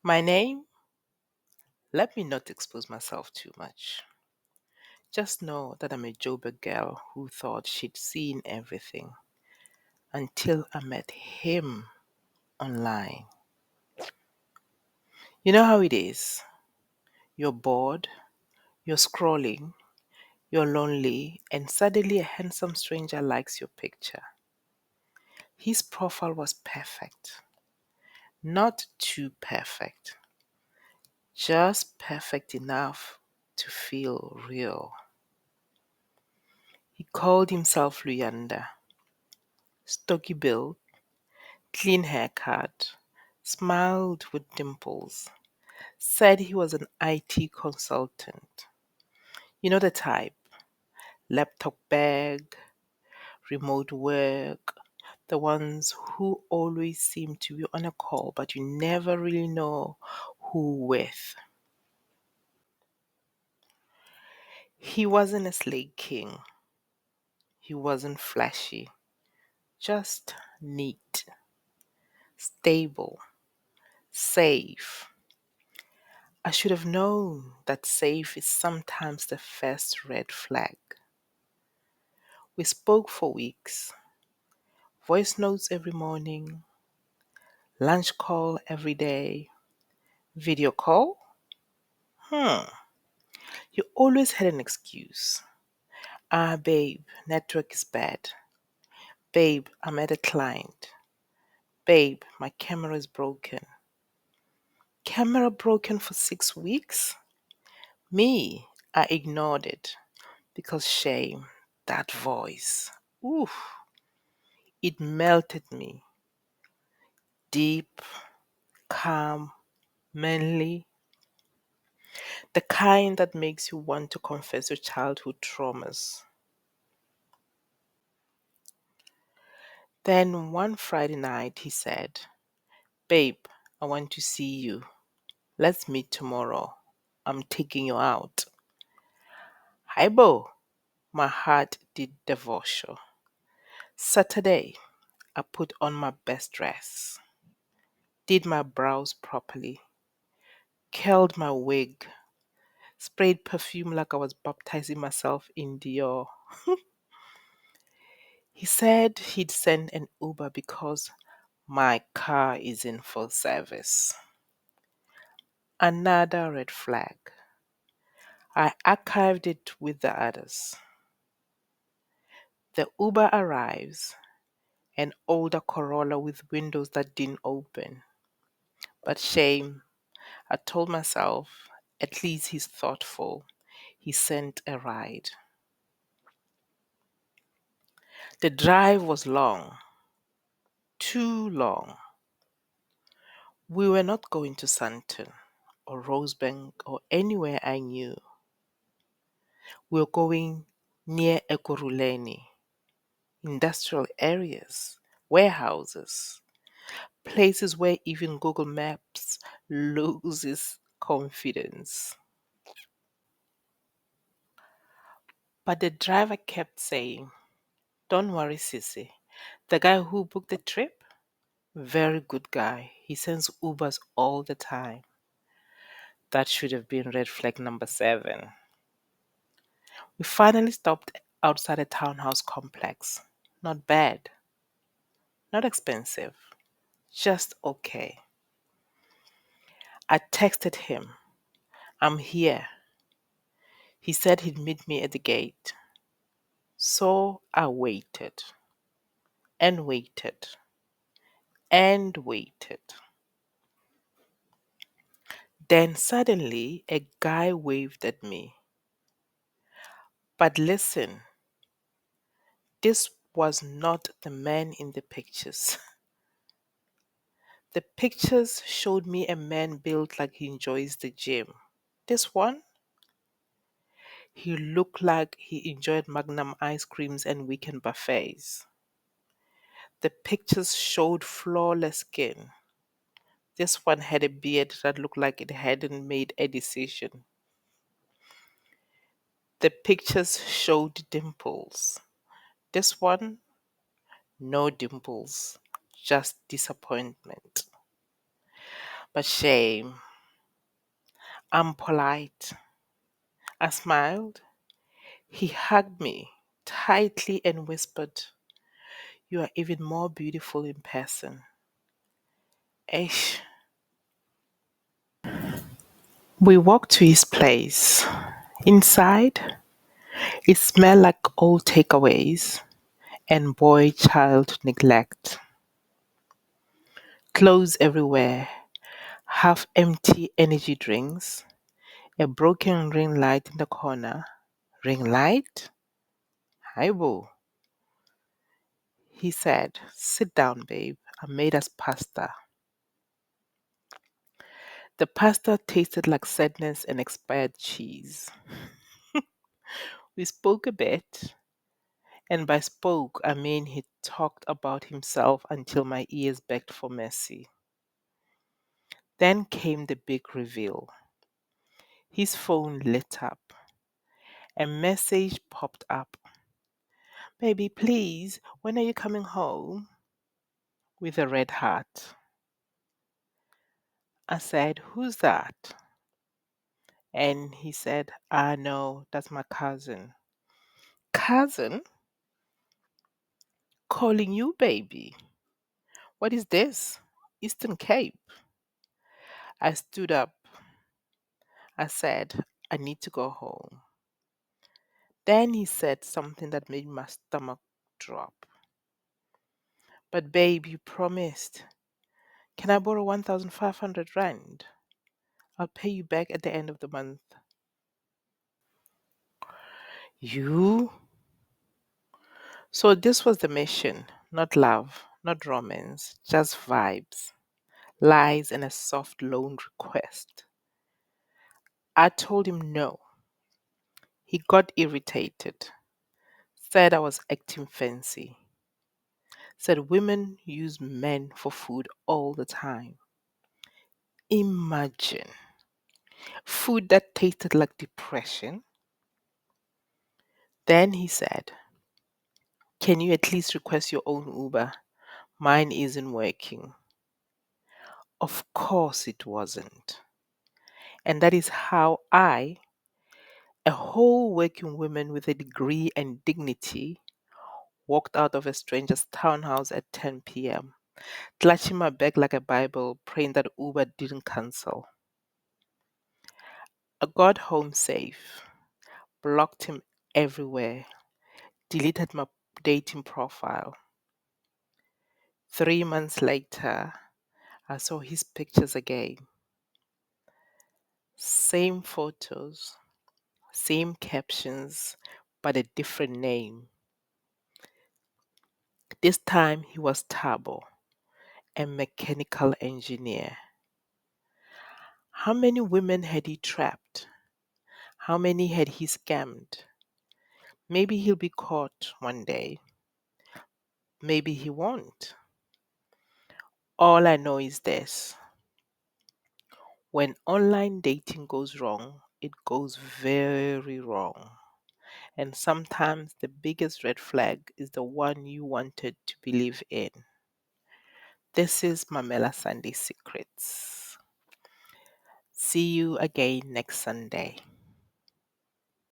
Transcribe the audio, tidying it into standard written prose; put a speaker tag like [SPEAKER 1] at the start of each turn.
[SPEAKER 1] My name? Let me not expose myself too much. Just know that I'm a Joburg girl who thought she'd seen everything until I met him online. You know how it is. You're bored, you're scrolling, you're lonely, and suddenly a handsome stranger likes your picture. His profile was perfect. Not too perfect, just perfect enough to feel real. He called himself Luyanda, stocky build, clean haircut, smiled with dimples, said he was an IT consultant. You know the type: laptop bag, remote work, the ones who always seem to be on a call, but you never really know who with. He wasn't a slay king, he wasn't flashy, just neat, stable, safe. I should have known that safe is sometimes the first red flag. We spoke for weeks, voice notes every morning, lunch call every day, video call. Hmm, you always had an excuse. Ah, babe, network is bad. Babe, I'm at a client. Babe, my camera is broken. Camera broken for 6 weeks? Me, I ignored it because shame, that voice. Oof, it melted me. Deep, calm, manly, the kind that makes you want to confess your childhood traumas. Then one Friday night he said, babe, I want to see you. Let's meet tomorrow. I'm taking you out. Hibo, my heart did devotion. Saturday, I put on my best dress, did my brows properly, curled my wig, sprayed perfume like I was baptizing myself in Dior. He said he'd send an Uber because my car is in full service. Another red flag. I archived it with the others. The Uber arrives, an older Corolla with windows that didn't open. But shame, I told myself, at least he's thoughtful. He sent a ride. The drive was long, too long. We were not going to Sandton or Rosebank or anywhere I knew. We were going near Ekurhuleni, industrial areas, warehouses, places where even Google Maps loses confidence. But the driver kept saying, don't worry, Sissy. The guy who booked the trip, very good guy. He sends Ubers all the time. That should have been red flag number 7. We finally stopped outside a townhouse complex. Not bad, not expensive, just okay. I texted him, I'm here. He said he'd meet me at the gate. So I waited and waited and waited. Then suddenly a guy waved at me. But listen, this was not the man in the pictures. The pictures showed me a man built like he enjoys the gym. This one, he looked like he enjoyed Magnum ice creams and weekend buffets. The pictures showed flawless skin. This one had a beard that looked like it hadn't made a decision. The pictures showed dimples. This one, no dimples, just disappointment. But shame, I'm polite. I smiled. He hugged me tightly and whispered, "You are even more beautiful in person." Ish. We walked to his place. Inside, it smelled like old takeaways and boy child neglect. Clothes everywhere, half empty energy drinks, a broken ring light in the corner. Ring light? Hi, boo. He said, "Sit down, babe. I made us pasta." The pasta tasted like sadness and expired cheese. We spoke a bit, and by spoke, I mean he talked about himself until my ears begged for mercy. Then came the big reveal. His phone lit up. A message popped up. "Baby, please, when are you coming home?" With a red heart. I said, "Who's that?" And he said, "Ah, no, that's my cousin." Cousin? Calling you baby? What is this? Eastern Cape? I stood up. I said, "I need to go home." Then he said something that made my stomach drop. "But babe, you promised. Can I borrow 1,500 rand? I'll pay you back at the end of the month." You? So this was the mission. Not love, not romance, just vibes, lies, and a soft loan request. I told him no. He got irritated, said I was acting fancy, said women use men for food all the time. Imagine food that tasted like depression. Then he said, "Can you at least request your own Uber? Mine isn't working." Of course it wasn't. And that is how I, a whole working woman with a degree and dignity, walked out of a stranger's townhouse at 10 p.m., clutching my bag like a Bible, praying that Uber didn't cancel. I got home safe, blocked him everywhere, deleted my dating profile. 3 months later, I saw his pictures again. Same photos, same captions, but a different name. This time he was Tabo, a mechanical engineer. How many women had he trapped? How many had he scammed? Maybe he'll be caught one day. Maybe he won't. All I know is this: when online dating goes wrong, it goes very wrong. And sometimes the biggest red flag is the one you wanted to believe in. This is Mamela Sunday Secrets. See you again next Sunday.